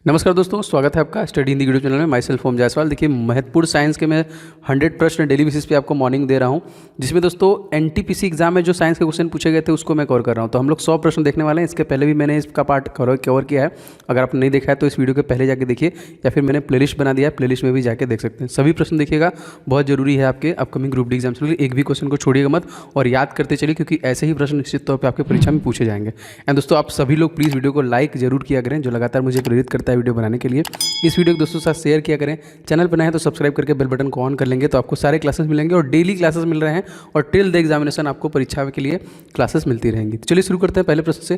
नमस्कार दोस्तों, स्वागत है आपका स्टडी हिंदी यूट्यूब चैनल में। माई सेल्फ ओम जायसवाल। देखिए, महत्वपूर्ण साइंस के मैं 100 प्रश्न डेली बेसिस पे आपको मॉर्निंग दे रहा हूं, जिसमें दोस्तों एनटीपीसी एग्जाम में जो साइंस के क्वेश्चन पूछे गए थे उसको मैं कवर कर रहा हूं। तो हम लोग 100 प्रश्न देखने वाले हैं। इसके पहले भी मैंने इसका पार्ट कवर किया है। अगर आपने नहीं देखा है तो इस वीडियो के पहले जाके देखिए, या फिर मैंने प्लेलिस्ट बना दिया है, प्लेलिस्ट में भी जाके देख सकते हैं। सभी प्रश्न देखिएगा, बहुत जरूरी है आपके अपकमिंग ग्रुप डी एग्जाम्स के लिए। एक भी क्वेश्चन को छोड़िएगा मत और याद करते चलिए, क्योंकि ऐसे ही प्रश्न निश्चित तौर पर आपके परीक्षा में पूछे जाएंगे। एंड दोस्तों, आप सभी लोग प्लीज़ वीडियो को लाइक जरूर किया करें, जो लगातार मुझे प्रेरित करता है वीडियो बनाने के लिए। इस वीडियो को दोस्तों के साथ शेयर किया करें। चैनल पर नए हैं तो सब्सक्राइब करके बेल बटन को ऑन कर लेंगे, तो आपको सारे क्लासेस मिलेंगे और डेली क्लासेस मिल रहे हैं, और टिल द एग्जामिनेशन आपको परीक्षा के लिए क्लासेस मिलती रहेंगी। तो चलिए शुरू करते हैं पहले प्रश्न से।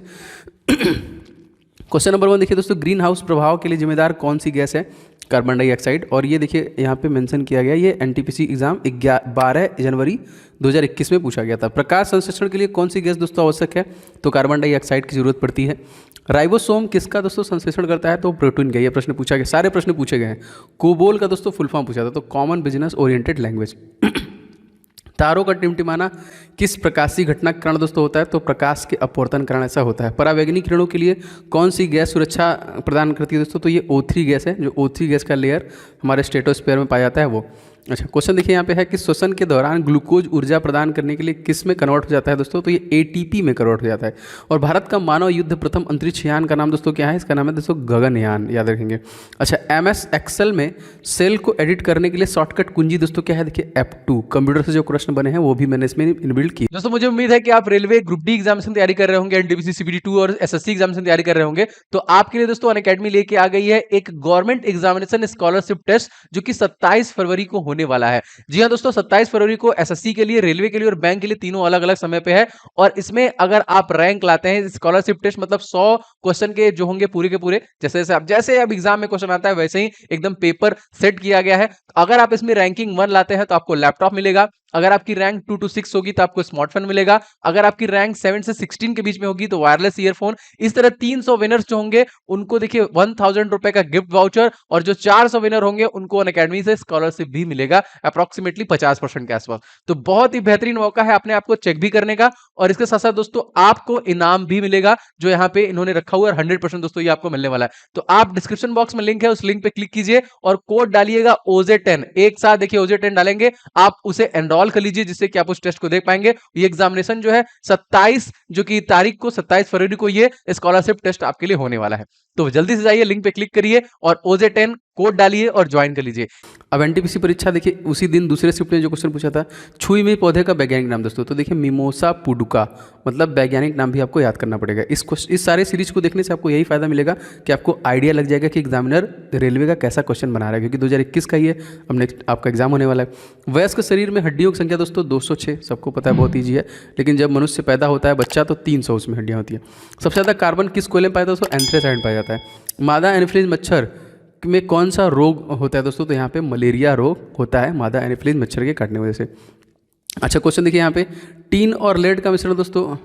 क्वेश्चन नंबर 1 देखिए दोस्तों, ग्रीन हाउस प्रभाव के लिए जिम्मेदार कौन सी गैस है? Carbon dioxide. और ये देखिए यहाँ पे मेंशन किया गया, ये एनटीपीसी एग्जाम 12 जनवरी 2021 में पूछा गया था। प्रकाश संश्लेषण के लिए कौन सी गैस दोस्तों आवश्यक है? तो कार्बन डाइऑक्साइड की जरूरत पड़ती है। राइबोसोम किसका दोस्तों संश्लेषण करता है? तो प्रोटीन का। ये प्रश्न पूछा गया, सारे प्रश्न पूछे गए हैं। कोबोल का दोस्तों फुल फॉर्म पूछा था, तो कॉमन बिजनेस ओरिएंटेड लैंग्वेज। तारों का टिमटिमाना किस प्रकाशीय घटना के कारण दोस्तों होता है? तो प्रकाश के अपवर्तन कारण ऐसा होता है। परावैंगनिक किरणों के लिए कौन सी गैस सुरक्षा प्रदान करती है दोस्तों? तो ये O3 गैस है, जो O3 गैस का लेयर हमारे स्ट्रेटोस्फीयर में पाया जाता है वो। अच्छा, क्वेश्चन देखिए यहाँ पे है कि श्वसन के दौरान ग्लूकोज ऊर्जा प्रदान करने के लिए किस में कन्वर्ट हो जाता है दोस्तों? तो ये ATP में कन्वर्ट हो जाता है। और भारत का मानव युद्ध प्रथम अंतरिक्ष यान का नाम दोस्तों क्या है? इसका नाम है दोस्तों गगनयान, याद रखेंगे। अच्छा, MS एक्सेल में सेल को एडिट करने के लिए शॉर्टकट कुंजी दोस्तों क्या है? देखिए F2। कंप्यूटर से जो प्रश्न बने हैं वो भी मैंने इसमें इनबिल्ट की। दोस्तों मुझे उम्मीद है कि आप रेलवे ग्रुप डी एग्जामिनेशन तैयारी कर रहे होंगे, एनटीपीसी CPT2 और SSC एग्जामिनेशन तैयारी कर रहे होंगे। तो आपके लिए दोस्तों अनअकैडमी लेके आ गई है एक गवर्नमेंट एग्जामिनेशन स्कॉलरशिप टेस्ट, जो कि 27 फरवरी को होने वाला है। जी हाँ दोस्तों, 27 फरवरी को SSC के लिए, रेलवे के लिए और बैंक के लिए तीनों अलग अलग समय पे है। और इसमें अगर आप रैंक लाते हैं, स्कॉलरशिप टेस्ट मतलब 100 क्वेश्चन के जो होंगे पूरे के पूरे, जैसे अब एग्जाम में क्वेश्चन आता है वैसे ही एकदम पेपर सेट किया गया है। अगर आप इसमें रैंकिंग 1 लाते हैं तो आपको लैपटॉप मिलेगा। अगर आपकी रैंक 2 to 6 होगी तो आपको स्मार्टफोन मिलेगा। अगर आपकी रैंक 7 से 16 के बीच में होगी तो वायरलेस ईयरफोन। इस तरह 300 विनर्स जो होंगे उनको देखिए 1000 रुपए का गिफ्ट वाउचर, और जो 400 विनर होंगे उनको अनअकैडमी से स्कॉलरशिप भी मिलेगा, अप्रोक्सीमेटली 50% के आसपास। तो बहुत ही बेहतरीन मौका है अपने आपको चेक भी करने का, और इसके साथ साथ दोस्तों आपको इनाम भी मिलेगा, जो यहाँ पे इन्होंने रखा हुआ है। 100% दोस्तों ये आपको मिलने वाला है। तो आप डिस्क्रिप्शन बॉक्स में लिंक है, उस लिंक पे क्लिक कीजिए और कोड डालिएगा OJ10। एक साथ देखिए OJ10 डालेंगे, आप उसे एनरोल कर लीजिए, जिससे कि आप उस टेस्ट को देख पाएंगे। ये एग्जामिनेशन जो है 27 जो कि तारीख को 27 फरवरी को ये स्कॉलरशिप टेस्ट आपके लिए होने वाला है। तो जल्दी से जाइए, लिंक पे क्लिक करिए और OJ10 कोड डालिए और ज्वाइन कर लीजिए। अब एनटीपीसी परीक्षा देखिए, उसी दिन दूसरे शिफ्ट में जो क्वेश्चन पूछा था, छुई में पौधे का वैज्ञानिक नाम दोस्तों। तो देखिए मिमोसा पुडुका, मतलब वैज्ञानिक नाम भी आपको याद करना पड़ेगा। इस सारे सीरीज को देखने से आपको यही फायदा मिलेगा कि आपको आइडिया लग जाएगा कि एग्जामिनर रेलवे का कैसा क्वेश्चन बना रहा है, क्योंकि 2021 का ये अब नेक्स्ट आपका एग्जाम होने वाला है। वयस्क शरीर में हड्डियों की संख्या दोस्तों 206, सबको पता है, बहुत ईजी है। लेकिन जब मनुष्य पैदा होता है बच्चा, तो 300 उसमें हड्डियाँ होती हैं। सबसे ज़्यादा कार्बन किस कोयले में पाया था दोस्तों? एंथ्रेसाइड में पाया जाता है। मादा एनोफिलीज मच्छर में कौन सा रोग होता है दोस्तों? तो यहाँ पे मलेरिया रोग होता है मादा एनोफिलीज मच्छर के काटने की वजह से। अच्छा, क्वेश्चन देखिए यहाँ पे, टीन और लेड का मिश्रण दोस्तों,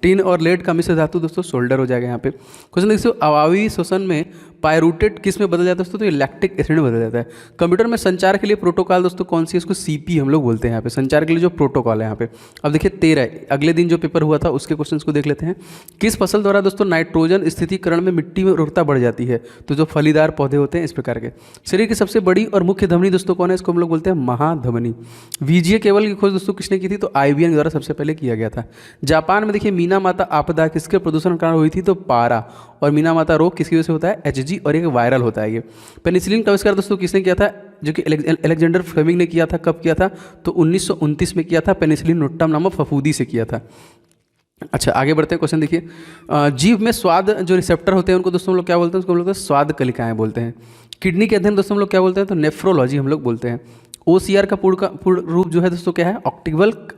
टीन और लेड का मिश्र धातु दोस्तों सोल्डर हो जाएगा यहाँ पे। क्वेश्चन देखिए, अवावी श्वसन में पायरूटेट किस में बदल जाता है दोस्तों? तो ये लैक्टिक एसिड में बदल जाता है। कंप्यूटर में संचार के लिए प्रोटोकॉल दोस्तों कौन सी है? इसको CP हम लोग बोलते हैं यहाँ पे, संचार के लिए जो प्रोटोकॉल है यहाँ पे। अब देखिए 13 अगले दिन जो पेपर हुआ था उसके क्वेश्चन को देख लेते हैं। किस फसल द्वारा दोस्तों नाइट्रोजन स्थितिकरण में मिट्टी में उर्वरता बढ़ जाती है? तो जो फलीदार पौधे होते हैं इस प्रकार के। शरीर की सबसे बड़ी और मुख्य धमनी दोस्तों कौन है? इसको हम लोग बोलते हैं महाधमनी। VGA केबल की खोज दोस्तों किसने की थी? तो IBM द्वारा सबसे पहले किया गया था। जापान में देखिए मीना माता आपदा किसके प्रदूषण कारण हुई थी? तो पारा। और मीना माता रोग किसकी वजह से होता है? HG, और एक वायरल होता है ये। पेनिसिलिन का आविष्कार दोस्तों किसने किया था? जो कि अलेक्जेंडर फ्लेमिंग ने किया था। कब किया था? तो 1929 में किया था। पेनिसिलिन नोटम नामक फफूंदी से किया था। अच्छा, आगे बढ़ते हैं। क्वेश्चन देखिए, जीभ में स्वाद जो रिसेप्टर होते हैं उनको दोस्तों हम लोग क्या बोलते हैं? उसको हम लोग स्वाद कलिकाएं बोलते हैं। किडनी के अध्ययन दोस्तों हम लोग क्या बोलते हैं? तो नेफ्रोलॉजी हम लोग बोलते हैं। OCR का पूर्ण रूप जो है दोस्तों क्या है?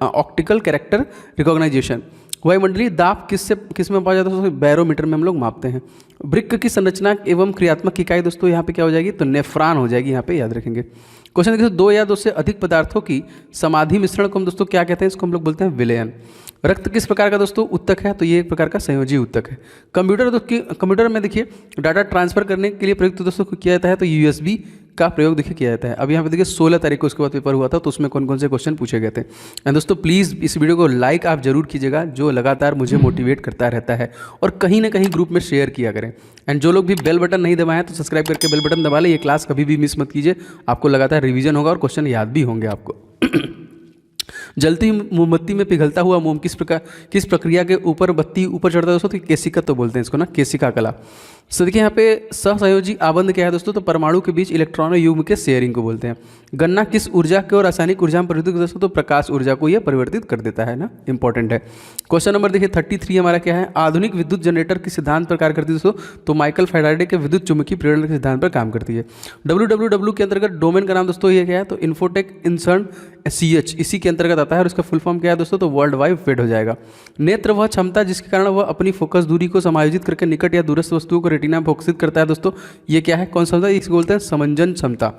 Optical character recognition. वायुमंडलीय दाब किस में पाया जाता है? बैरोमीटर में हम लोग मापते हैं। वृक्क की संरचना एवं क्रियात्मक इकाई दोस्तों यहाँ पे क्या हो जाएगी? तो नेफ्रॉन हो जाएगी, यहाँ पे याद रखेंगे। क्वेश्चन देखिए, 2 या 2 से अधिक पदार्थों की समाधि मिश्रण को हम दोस्तों क्या कहते हैं? इसको हम लोग बोलते हैं विलयन। रक्त किस प्रकार का दोस्तों उत्तक है? तो ये एक प्रकार का संयोजी उत्तक है। कंप्यूटर में देखिए डाटा ट्रांसफर करने के लिए प्रयुक्त दोस्तों किया जाता है तो USB का प्रयोग देखिए किया जाता है। अब यहाँ पे देखिए 16 तारीख को उसके बाद पेपर हुआ था, तो उसमें कौन कौन से क्वेश्चन पूछे गए थे। एंड दोस्तों प्लीज़ इस वीडियो को लाइक आप जरूर कीजिएगा, जो लगातार मुझे मोटिवेट करता रहता है, और कहीं ना कहीं ग्रुप में शेयर किया करें। एंड जो लोग भी बेल बटन नहीं दबाए हैं तो सब्सक्राइब करके बेल बटन दबा लें। ये क्लास कभी भी मिस मत कीजिए, आपको लगातार रिवीजन होगा और क्वेश्चन याद भी होंगे आपको। जलती मोमबत्ती में पिघलता हुआ मोम किस प्रक्रिया के ऊपर बत्ती ऊपर चढ़ता है दोस्तों, तो केशिका तो बोलते हैं इसको ना, केशिका कला। सो देखिए यहाँ पे सहसंयोजी आबंध क्या है दोस्तों, तो परमाणु के बीच इलेक्ट्रॉनों युग्म के शेयरिंग को बोलते हैं। गन्ना किस ऊर्जा को रासायनिक ऊर्जा में परिवर्तित दोस्तों, तो प्रकाश ऊर्जा को यह परिवर्तित कर देता है ना, इंपॉर्टेंट है। क्वेश्चन नंबर देखिए 33 हमारा क्या है, आधुनिक विद्युत जनरेटर किस सिद्धांत पर कार्य करती है दोस्तों, तो माइकल फैराडे के विद्युत चुम्बकीय प्रेरण के सिद्धांत पर काम करती है। WWW के अंतर्गत डोमेन का नाम दोस्तों ये क्या है, तो इन्फोटेक इंसर्न CH इसी के अंतर्गत आता है, और इसका फुल फॉर्म क्या है दोस्तों, तो वर्ल्ड वाइड वेब हो जाएगा। नेत्र वह क्षमता जिसके कारण वह अपनी फोकस दूरी को समायोजित करके निकट या दूरस्थ वस्तुओं को रेटिना में फोकसित करता है दोस्तों, ये क्या है, कौन सा क्षमता, इसको बोलते हैं समंजन क्षमता।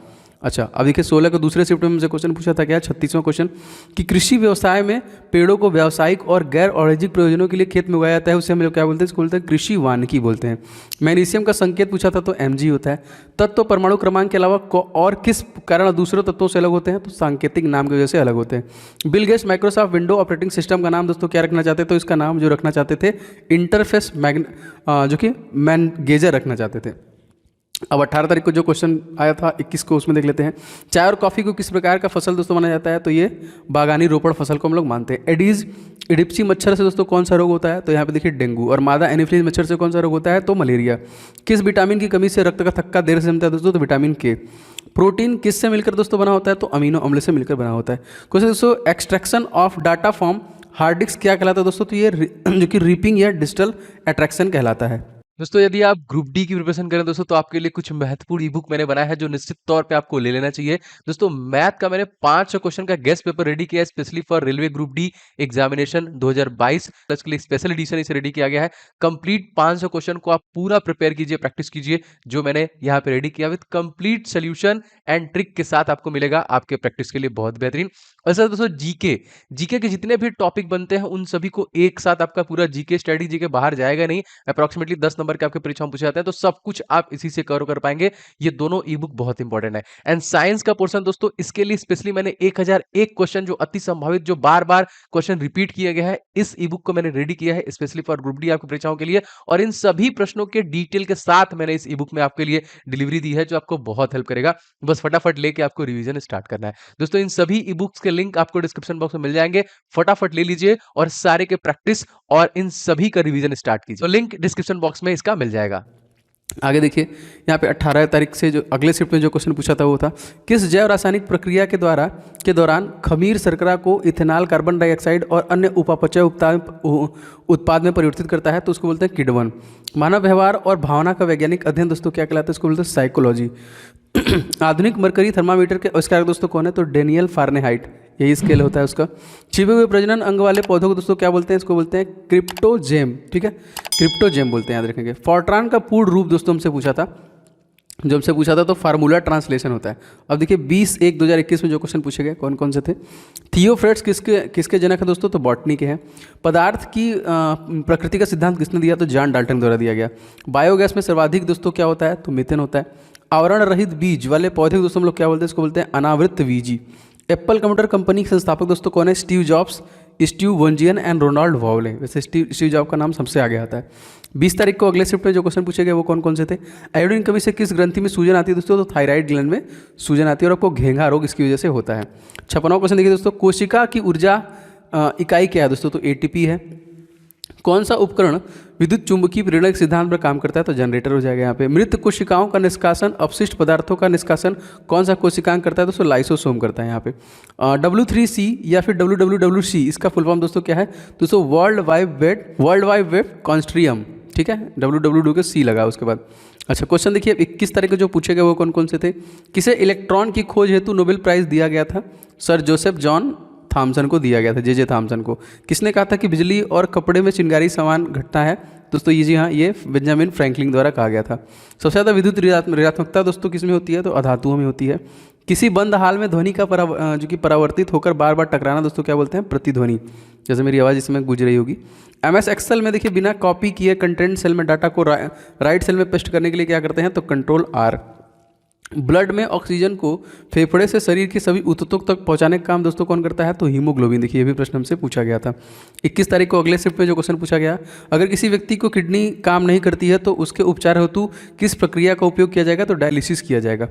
अच्छा, अब देखिए 16 को दूसरे शिफ्ट में मुझसे क्वेश्चन पूछा था, क्या 36वां क्वेश्चन, कि कृषि व्यवसाय में पेड़ों को व्यावसायिक और गैर वाणिज्यिक प्रयोजनों के लिए खेत में उगाया जाता है, उसे हम लोग क्या बोलते हैं, इसको बोलते हैं कृषि वानिकी बोलते हैं। मैग्नीशियम का संकेत पूछा था, तो Mg होता है। तत्व परमाणु क्रमांक के अलावा और किस कारण दूसरे तत्वों से अलग होते हैं, तो सांकेतिक नाम की वजह से अलग होते हैं। Bill Gates Microsoft window operating system का नाम दोस्तों क्या रखना चाहते थे, तो इसका नाम जो रखना चाहते थे इंटरफेस जो कि मैनगेजर रखना चाहते थे। अब 18 तारीख को जो क्वेश्चन आया था 21 को, उसमें देख लेते हैं। चाय और कॉफ़ी को किस प्रकार का फसल दोस्तों माना जाता है, तो ये बागानी रोपण फसल को हम लोग मानते हैं। एडीज इडिप्सी मच्छर से दोस्तों कौन सा रोग होता है, तो यहाँ पे देखिए डेंगू। और मादा एनीफिलीज मच्छर से कौन सा रोग होता है, तो मलेरिया। किस विटामिन की कमी से रक्त का थक्का देर से जमता है दोस्तों, तो विटामिन के। प्रोटीन किससे मिलकर दोस्तों बना होता है, तो अमीनो अम्ल से मिलकर बना होता है। क्वेश्चन दोस्तों, extraction of data from hard disk क्या कहलाता है दोस्तों, तो ये जो कि रीपिंग या डिजिटल एट्रैक्शन कहलाता है। दोस्तों यदि आप ग्रुप डी की प्रिपरेशन करें दोस्तों, तो आपके लिए कुछ महत्वपूर्ण ई बुक मैंने बनाया है जो निश्चित तौर पे आपको ले लेना चाहिए। दोस्तों मैथ का मैंने 500 क्वेश्चन का गेस्ट पेपर रेडी किया है specially for railway group D examination 2022 के लिए स्पेशल एडिशन इसे रेडी किया गया है। कंप्लीट 500 क्वेश्चन को आप पूरा प्रिपेयर कीजिए, प्रैक्टिस कीजिए, जो मैंने यहाँ पे रेडी किया with complete solution and trick के साथ आपको मिलेगा आपके प्रैक्टिस के लिए बहुत बेहतरीन। और सर दोस्तों जीके के जितने भी टॉपिक बनते हैं उन सभी को एक साथ आपका पूरा जीके स्टडी जीके बाहर जाएगा नहीं, अप्रॉक्सीमेटली 10 नंबर के आपके परीक्षा में पूछे जाते हैं, तो सब कुछ आप इसी से कवर कर पाएंगे। ये दोनों ई बुक बहुत इंपॉर्टेंट है। एंड साइंस का पोर्शन दोस्तों, इसके लिए स्पेशली मैंने 1001 क्वेश्चन जो अति संभावित, जो बार बार क्वेश्चन रिपीट किया गया है, इस ई बुक को मैंने रेडी किया है स्पेशली फॉर ग्रुप डी आपकी परीक्षाओं के लिए। और इन सभी प्रश्नों के डिटेल के साथ मैंने इस ई बुक में आपके लिए डिलीवरी दी है, जो आपको बहुत हेल्प करेगा। बस फटाफट लेके आपको रिवीजन स्टार्ट करना है। दोस्तों इन सभी ई बुक्स के लिंक आपको डिस्क्रिप्शन बॉक्स में मिल जाएंगे, फटाफट ले लीजिए और सारे के प्रैक्टिस और इन सभी का रिवीजन स्टार्ट कीजिए। तो लिंक डिस्क्रिप्शन बॉक्स में इसका मिल जाएगा। आगे देखिए यहाँ पे 18 तारीख से जो अगले शिफ्ट में जो क्वेश्चन पूछा था वो था, किस जैव रासायनिक प्रक्रिया के दौरान खमीर शर्करा को इथेनॉल कार्बन डाइऑक्साइड और अन्य उपापचय उत्पाद में परिवर्तित करता है, तो उसको बोलते हैं किण्वन। मानव व्यवहार और भावना का वैज्ञानिक अध्ययन दोस्तों क्या कहलाता है, उसको बोलते हैं साइकोलॉजी। आधुनिक मरकरी थर्मामीटर के आविष्कारक दोस्तों कौन है, तो डेनियल फारेनहाइट, यही स्केल होता है उसका। छिपे हुए प्रजनन अंग वाले पौधों को दोस्तों क्या बोलते हैं, इसको बोलते हैं क्रिप्टोजेम, ठीक है, क्रिप्टोजेम बोलते हैं, याद रखेंगे। फॉर्ट्रान का पूर्ण रूप दोस्तों हमसे पूछा था, जो हमसे पूछा था तो फार्मूला ट्रांसलेशन होता है। अब देखिए 20/1/2021 में जो क्वेश्चन पूछे गए कौन कौन से थे। थियोफ्रेट्स किसके जनक है दोस्तों, तो बॉटनी के हैं। पदार्थ की प्रकृति का सिद्धांत किसने दिया, तो जॉन डाल्टन द्वारा दिया गया। बायोगैस में सर्वाधिक दोस्तों क्या होता है, तो मीथेन होता है। आवरण रहित बीज वाले पौधे दोस्तों हम लोग क्या बोलते हैं, इसको बोलते हैं अनावृत बीजी। एप्पल कंप्यूटर कंपनी के संस्थापक दोस्तों कौन है, स्टीव जॉब्स, स्टीव वोंजियन एंड रोनाल्ड वावले। वैसे स्टीव जॉब का नाम सबसे आगे आता है। 20 तारीख को अगले शिफ्ट में जो क्वेश्चन पूछे गए वो कौन कौन से थे। आयोडीन कमी से किस ग्रंथि में सूजन आती है दोस्तों, तो थायराइड ग्लैंड में सूजन आती है और आपको घेंघा रोग इसकी वजह से होता है। 56वां क्वेश्चन देखिए दोस्तों, कोशिका की ऊर्जा इकाई क्या है दोस्तों, तो ATP है। कौन सा उपकरण विद्युत चुंबकीय प्रेरण के सिद्धांत पर काम करता है, तो जनरेटर हो जाएगा यहाँ पे। मृत कोशिकाओं का निष्कासन, अपशिष्ट पदार्थों का निष्कासन कौन सा कोशिकांग करता है दोस्तों, लाइसोसोम करता है यहाँ पे। W3C या फिर WWWC इसका फुल फॉर्म दोस्तों क्या है दोस्तों, वर्ल्ड वाइड वेब कॉन्स्ट्रियम, ठीक है, WWW के C लगा उसके बाद। अच्छा क्वेश्चन देखिए 21 तारीख को जो पूछे गए वो कौन कौन से थे। किसे इलेक्ट्रॉन की खोज हेतु नोबेल प्राइज दिया गया था, सर जोसेफ जॉन थॉमसन को दिया गया था, जे थॉमसन को। किसने कहा था कि बिजली और कपड़े में चिंगारी समान घटना है दोस्तों, ये जी हाँ, ये बेंजामिन फ्रैंकलिन द्वारा कहा गया था। सबसे ज़्यादा विद्युत ऋणात्मकता दोस्तों किस में होती है, तो अधातुओं में होती है। किसी बंद हाल में ध्वनि का जो कि परावर्तित होकर बार बार टकराना दोस्तों क्या बोलते हैं, प्रतिध्वनि। जैसे मेरी आवाज़ इसमें गुज रही होगी। MS एक्सेल में देखिए बिना कॉपी किए कंटेंट सेल में डाटा को राइट सेल में पेस्ट करने के लिए क्या करते हैं, तो Ctrl+R। ब्लड में ऑक्सीजन को फेफड़े से शरीर के सभी ऊतकों तक पहुंचाने का काम दोस्तों कौन करता है? तो हीमोग्लोबिन। देखिए ये भी प्रश्न हमसे पूछा गया था 21 तारीख को अगले शिफ्ट में जो क्वेश्चन पूछा गया, अगर किसी व्यक्ति को किडनी काम नहीं करती है तो उसके उपचार हेतु किस प्रक्रिया का उपयोग किया जाएगा? तो डायलिसिस किया जाएगा।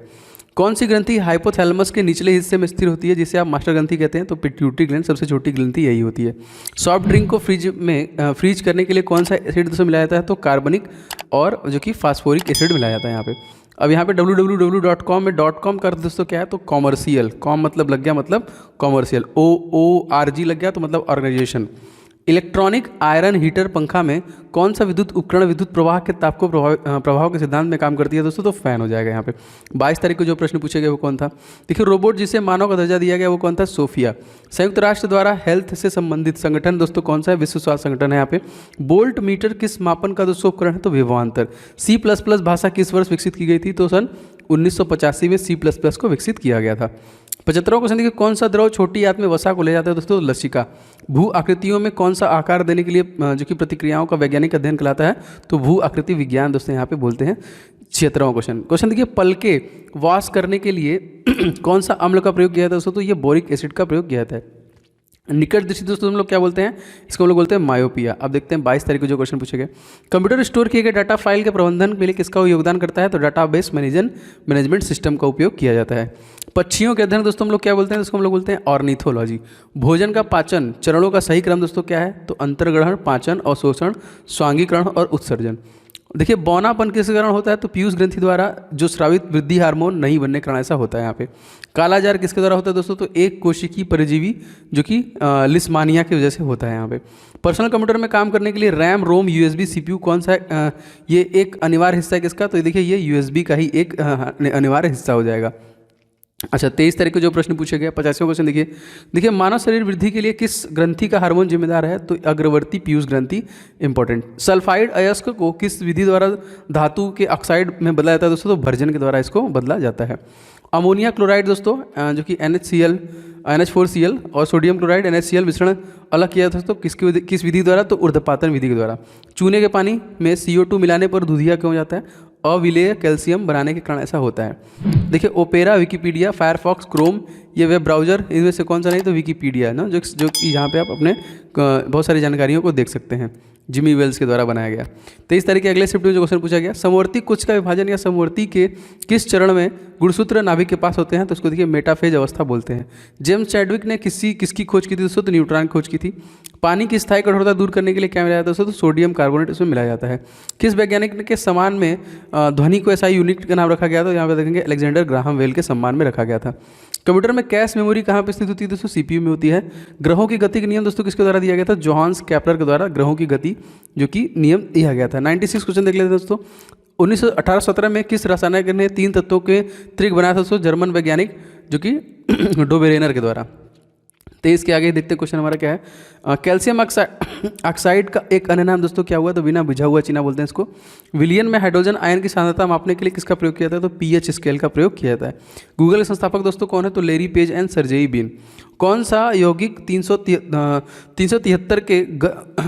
कौन सी ग्रंथि हाइपोथैलेमस के निचले हिस्से में स्थिर होती है जिसे आप मास्टर ग्रंथि कहते हैं? तो पिट्यूटरी ग्लैंड सबसे छोटी ग्रंथि यही होती है। सॉफ्ट ड्रिंक को फ्रीज करने के लिए कौन सा एसिड दोस्तों मिलाया जाता है? तो कार्बनिक और जो कि फास्फोरिक एसिड मिलाया जाता है यहाँ पे। अब यहाँ पे www.com में .com का अर्थ दोस्तों क्या है? तो कॉमर्शियल। कॉम मतलब लग गया मतलब कॉमर्शियल, OORG लग गया तो मतलब ऑर्गेनाइजेशन। इलेक्ट्रॉनिक आयरन हीटर पंखा में कौन सा विद्युत उपकरण विद्युत प्रवाह के ताप को प्रभाव के सिद्धांत में काम करती है दोस्तों? तो फैन हो जाएगा यहाँ पे। 22 तारीख को जो प्रश्न पूछे गए वो कौन था? देखिए रोबोट जिसे मानव का दर्जा दिया गया वो कौन था? सोफिया। संयुक्त राष्ट्र द्वारा हेल्थ से संबंधित संगठन दोस्तों कौन सा है? विश्व स्वास्थ्य संगठन है यहाँ पे। बोल्ट मीटर किस मापन का दोस्तों उपकरण है? तो विभवांतर। C++ भाषा किस वर्ष विकसित की गई थी? तो सन 1985 में C++ को विकसित किया गया था। 75वां क्वेश्चन देखिए, कौन सा द्रव छोटी आंत में वसा को ले जाता है दोस्तों? लसिका। भू आकृतियों में कौन सा आकार देने के लिए जो कि प्रतिक्रियाओं का वैज्ञानिक अध्ययन कहलाता है? तो भू आकृति विज्ञान दोस्तों यहाँ पे बोलते हैं। 76वां क्वेश्चन देखिए, पलके वॉश करने के लिए कौन सा अम्ल का प्रयोग किया जाता है दोस्तों? तो ये बोरिक एसिड का प्रयोग किया जाता है। निकट दृष्टि दोस्तों हम लोग क्या बोलते हैं? इसको हम लोग बोलते हैं मायोपिया। अब देखते हैं 22 तारीख को जो क्वेश्चन पूछे गए, कंप्यूटर स्टोर किए गए डाटा फाइल के प्रबंधन के लिए किसका योगदान करता है? तो डाटाबेस मैनेजमेंट सिस्टम का उपयोग किया जाता है। पक्षियों के अध्ययन दोस्तों हम लोग क्या बोलते हैं? इसको हम लोग बोलते हैं ऑर्निथोलॉजी। भोजन का पाचन चरणों का सही क्रम दोस्तों क्या है? तो अंतर्ग्रहण, पाचन, अवशोषण, स्वांगीकरण और उत्सर्जन। देखिए बौनापन किस कारण होता है? तो पीयूष ग्रंथि द्वारा जो स्रावित वृद्धि हार्मोन नहीं बनने के कारण ऐसा होता है यहाँ पे। कालाजार किसके द्वारा होता है दोस्तों? तो एक कोशिकीय परजीवी जो कि लिस्मानिया की वजह से होता है यहाँ पे। पर्सनल कंप्यूटर में काम करने के लिए रैम, रोम, USB, CPU कौन सा है? ये एक अनिवार्य हिस्सा है किसका? तो देखिए ये USB का ही एक अनिवार्य हिस्सा हो जाएगा। अच्छा 23 तारीख को जो प्रश्न पूछे गए 50वां क्वेश्चन देखिए मानव शरीर वृद्धि के लिए किस ग्रंथि का हार्मोन जिम्मेदार है? तो अग्रवर्ती पीयूष ग्रंथि इंपॉर्टेंट। सल्फाइड अयस्क को किस विधि द्वारा धातु के ऑक्साइड में बदला जाता है दोस्तों? तो भर्जन के द्वारा इसको बदला जाता है। अमोनिया क्लोराइड दोस्तों जो कि NH4Cl और सोडियम क्लोराइड NaCl मिश्रण अलग किया था दोस्तों किस विधि द्वारा? तो ऊर्ध्वपातन विधि के द्वारा। चूने के पानी में CO2 मिलाने पर दूधिया क्यों हो जाता है? अविलेय कैल्शियम बनाने के कारण ऐसा होता है। देखिए ओपेरा, विकिपीडिया, फायरफॉक्स, क्रोम ये वेब ब्राउज़र इनमें से कौन सा नहीं? तो विकिपीडिया है ना, जो यहाँ पे आप अपने बहुत सारी जानकारियों को देख सकते हैं। जिमी वेल्स के द्वारा बनाया गया। 23 तारीख के अगले शिफ्ट में जो क्वेश्चन पूछा गया, समवर्ती कुछ का विभाजन या समवर्ती के किस चरण में गुणसूत्र नाभिक के पास होते हैं? तो उसको देखिए मेटाफेज अवस्था बोलते हैं। जेम्स चैडविक ने किसकी खोज की थी दोस्तों? तो न्यूट्रॉन खोज की थी। पानी की स्थायी कठोरता दूर करने के लिए क्या मिलाया जाता है दोस्तों? तो सोडियम कार्बोनेट इसमें मिलाया जाता है। किस वैज्ञानिक के सम्मान में ध्वनि को ऐसा यूनिट का नाम रखा गया? तो यहाँ पे देखेंगे अलेक्जेंडर ग्राहम बेल के सम्मान में रखा गया था। कंप्यूटर में कैश मेमोरी कहाँ पे स्थित होती है दोस्तों? CPU में होती है। ग्रहों की गति का नियम दोस्तों किसके द्वारा दिया गया था? जोहान्स केपलर के द्वारा ग्रहों की गति जो कि नियम दिया गया था। 96 क्वेश्चन देख लेते हैं दोस्तों। 1817 में किस रासायनिक ने 3 तत्वों के त्रिक बनाया था दोस्तों? जर्मन वैज्ञानिक जो कि डोबेरेनर के द्वारा। 23 के आगे देखते क्वेश्चन हमारा क्या है, कैल्शियम ऑक्साइड का एक अन्य नाम दोस्तों क्या हुआ? तो बिना बुझा हुआ चीना बोलते हैं इसको। विलियन में हाइड्रोजन आयन की सांद्रता मापने के लिए किसका प्रयोग किया जाता है? तो pH स्केल का प्रयोग किया जाता है। गूगल के संस्थापक दोस्तों कौन है? तो लेरी पेज एंड सर्जेई बिन। कौन सा यौगिक 373 के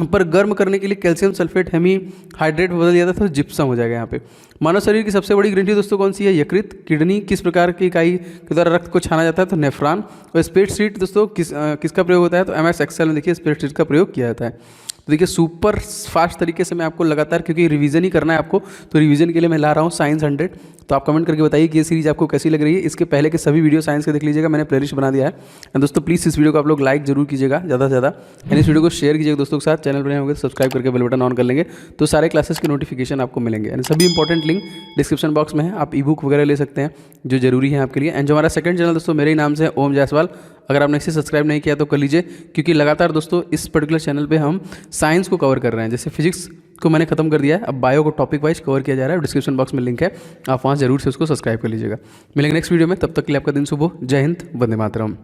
पर गर्म करने के लिए कैल्शियम सल्फेट हेमीहाइड्रेट बदल दिया था? तो जिप्सम हो जाएगा यहाँ पे। मानव शरीर की सबसे बड़ी ग्रंथि दोस्तों कौन सी है? यकृत। किडनी किस प्रकार की इकाई के द्वारा रक्त को छाना जाता है? तो नेफ्रॉन। और स्प्रेडशीट दोस्तों किसका प्रयोग होता है? तो MS एक्सेल में देखिए स्प्रेडशीट का प्रयोग किया जाता है। तो देखिए सुपर फास्ट तरीके से मैं आपको लगातार, क्योंकि रिवीजन ही करना है आपको, तो रिवीजन के लिए मैं ला रहा हूँ साइंस 100। तो आप कमेंट करके बताइए कि ये सीरीज आपको कैसी लग रही है। इसके पहले के सभी वीडियो साइंस के देख लीजिएगा, मैंने प्लेलिस्ट बना दिया है। एंड दोस्तों प्लीज़ इस वीडियो को आप लोग लाइक जरूर कीजिएगा ज़्यादा से ज़्यादा, एंड इस वीडियो को शेयर कीजिएगा दोस्तों के साथ। चैनल पर नए होंगे तो सब्सक्राइब करके बेल बटन ऑन कर लेंगे तो सारे क्लासेस के नोटिफिकेशन आपको मिलेंगे। एंड सभी इंपॉर्टेंट लिंक डिस्क्रिप्शन बॉक्स में है, आप ई बुक वगैरह ले सकते हैं जो जरूरी है आपके लिए। एंड जो हमारा सेकंड चैनल दोस्तों मेरे ही नाम से है, ओम जायसवाल, अगर आपने इसे सब्सक्राइब नहीं किया तो कर लीजिए, क्योंकि लगातार दोस्तों इस पर्टिकुलर चैनल पे हम साइंस को कवर कर रहे हैं। जैसे फिजिक्स को मैंने खत्म कर दिया है, अब बायो को टॉपिक वाइज कवर किया जा रहा है। डिस्क्रिप्शन बॉक्स में लिंक है, आप वहाँ जरूर से उसको सब्सक्राइब कर लीजिएगा। मिलेंगे नेक्स्ट वीडियो में, तब तक के लिए आपका दिन शुभ हो। जय हिंद, वंदे मातरम।